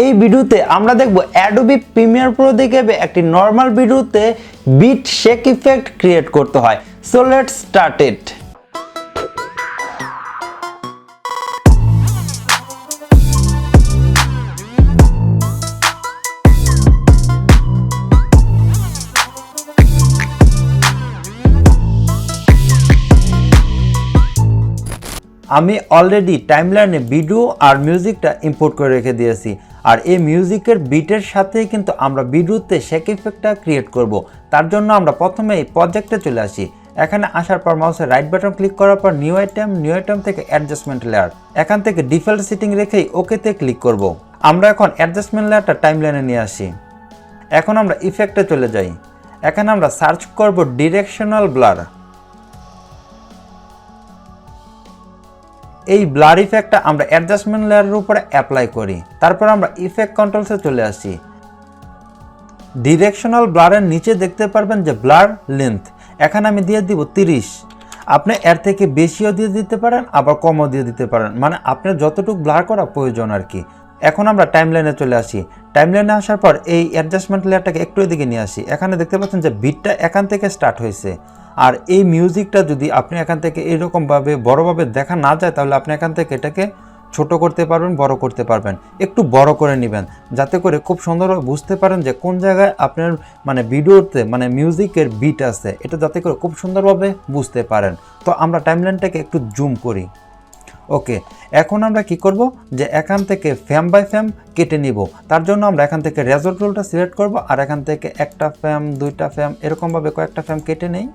এই ভিডিওতে আমরা দেখব Adobe Premiere Pro দিয়ে কিভাবে একটি নরমাল ভিডিওতে বিট শেক ইফেক্ট ক্রিয়েট করতে হয়। So let's start it. আমি অলরেডি টাইমলাইনে ভিডিও আর মিউজিকটা ইম্পোর্ট করে রেখে দিয়েছি, আর এই মিউজিকের বিটের সাথে কিন্তু আমরা ভিডিওতে শেক ইফেক্টটা ক্রিয়েট করব। তার জন্য আমরা প্রথমে এই প্রজেক্টে চলে আসি। এখানে আসার পর মাউসের রাইট বাটন ক্লিক করার পর নিউ আইটেম থেকে অ্যাডজাস্টমেন্ট লেয়ার, এখান থেকে ডিফল্ট সেটিং রেখেই ওকেতে ক্লিক করব। আমরা এখন অ্যাডজাস্টমেন্ট লেয়ারটা টাইমলাইনে নিয়ে আসি। এখন আমরা ইফেক্টে চলে যাই। এখানে আমরা সার্চ করব ডিরেকশনাল ব্লার। এই ব্লার ইফেক্টটা আমরা অ্যাডজাস্টমেন্ট লেয়ারের উপরে অ্যাপ্লাই করি। তারপর আমরা ইফেক্ট কন্ট্রোলসে চলে আসি। ডিরেকশনাল ব্লারের নিচে দেখতে পারবেন যে ব্লার লেন্থ, এখানে আমি দিয়ে দিব 30। আপনি এর থেকে বেশিও দিয়ে দিতে পারেন, আবার কমও দিয়ে দিতে পারেন, মানে আপনার যতটুকু ব্লার করা প্রয়োজন আর কি। এখন আমরা টাইমলাইনে চলে আসি। টাইমলাইনে আসার পর এই অ্যাডজাস্টমেন্ট লেয়ারটাকে একটু এদিকে নিয়ে আসি। এখানে দেখতে পাচ্ছেন যে বিটটা এখান থেকে স্টার্ট হয়েছে, আর এই মিউজিকটা যদি আপনি এখান থেকে এরকমভাবে বড়োভাবে দেখা না যায়, তাহলে আপনি এখান থেকে এটাকে ছোট করতে পারবেন, বড় করতে পারবেন। একটু বড় করে নেবেন যাতে করে খুব সুন্দরভাবে বুঝতে পারেন যে কোন জায়গায় আপনার মানে ভিডিওতে মানে মিউজিকের বিট আছে, এটা যাতে করে খুব সুন্দরভাবে বুঝতে পারেন। তো আমরা টাইমলাইনটাকে একটু জুম করি। ওকে, এখন আমরা কি করব যে এখান থেকে ফ্রেম বাই ফ্রেম কেটে নিব। তার জন্য আমরা এখান থেকে রেজর টুলটা সিলেক্ট করব, আর এখান থেকে একটা ফ্রেম, দুইটা ফ্রেম, এরকমভাবে কয়েকটা ফ্রেম কেটে নেই।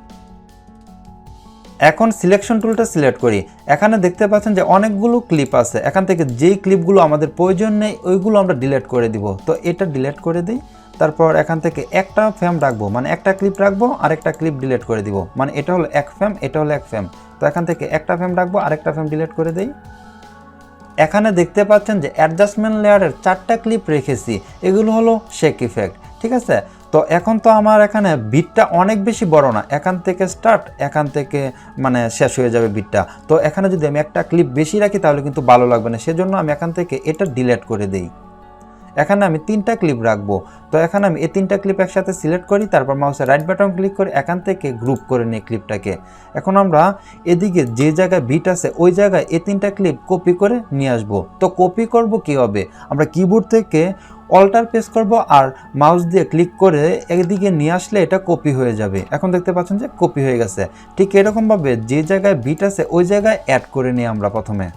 এখন সিলেকশন টুলটা সিলেক্ট করি। এখানে দেখতে পাচ্ছেন যে অনেকগুলো ক্লিপ আছে, এখান থেকে যেই ক্লিপগুলো আমাদের প্রয়োজন নেই ওইগুলো আমরা ডিলিট করে দিব। তো এটা ডিলিট করে দিই। তারপর এখান থেকে একটা ফ্রেম রাখবো, মানে একটা ক্লিপ রাখবো আর একটা ক্লিপ ডিলিট করে দিব, মানে এটা হলো এক ফ্রেম, এটা হলো এক ফ্রেম। তো এখান থেকে একটা ফ্রেম রাখবো আর একটা ফ্রেম ডিলিট করে দিই। এখানে দেখতে পাচ্ছেন যে অ্যাডজাস্টমেন্ট লেয়ারের 4টা ক্লিপ রেখেছি, এগুলো হলো শেক ইফেক্ট, ঠিক আছে। তো এখন তো আমার এখানে বিটটা অনেক বেশি বড় না, এখান থেকে স্টার্ট, এখান থেকে মানে শেষ হয়ে যাবে বিটটা। তো এখানে যদি আমি একটা ক্লিপ বেশি রাখি তাহলে কিন্তু ভালো লাগবে না, সেজন্য আমি এখান থেকে এটা ডিলিট করে দিই। এখানে আমি 3টা ক্লিপ রাখবো। তো এখানে আমি এই 3টা ক্লিপ একসাথে সিলেক্ট করি, তারপর মাউসের রাইট বাটন ক্লিক করে এখান থেকে গ্রুপ করে নিই ক্লিপটাকে। এখন আমরা এদিকে যে জায়গায় বিট আছে ওই জায়গায় এই 3টা ক্লিপ কপি করে নিয়ে আসবো। তো কপি করব কীভাবে, আমরা কিবোর্ড থেকে অল্টার প্রেস করব আর মাউস দিয়ে ক্লিক করে একদিকে নিয়ে আসলে এটা কপি হয়ে যাবে। এখন দেখতে পাচ্ছেন যে কপি হয়ে গেছে। ঠিক এরকমভাবে যে জায়গায় বিট আছে ওই জায়গায় অ্যাড করে নিই আমরা প্রথমে।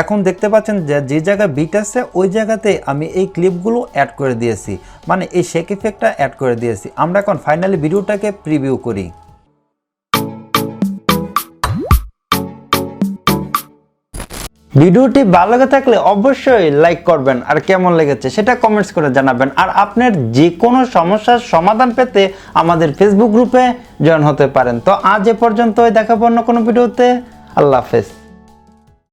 এখন দেখতে পাচ্ছেন যে যে জায়গায় বিট আছে ওই জায়গাতে আমি এই ক্লিপগুলো অ্যাড করে দিয়েছি, মানে এই শেক ইফেক্টটা অ্যাড করে দিয়েছি। আমরা এখন ফাইনালি ভিডিওটাকে প্রিভিউ করি। ভিডিওটি ভালো লেগে থাকলে অবশ্যই লাইক করবেন, আর কেমন লেগেছে সেটা কমেন্টস করে জানাবেন। আর আপনার যে কোনো সমস্যার সমাধান পেতে আমাদের ফেসবুক গ্রুপে জয়েন হতে পারেন। তো আজ এ পর্যন্তই, দেখাবো অন্য কোনো ভিডিওতে। আল্লাহ হাফেজ।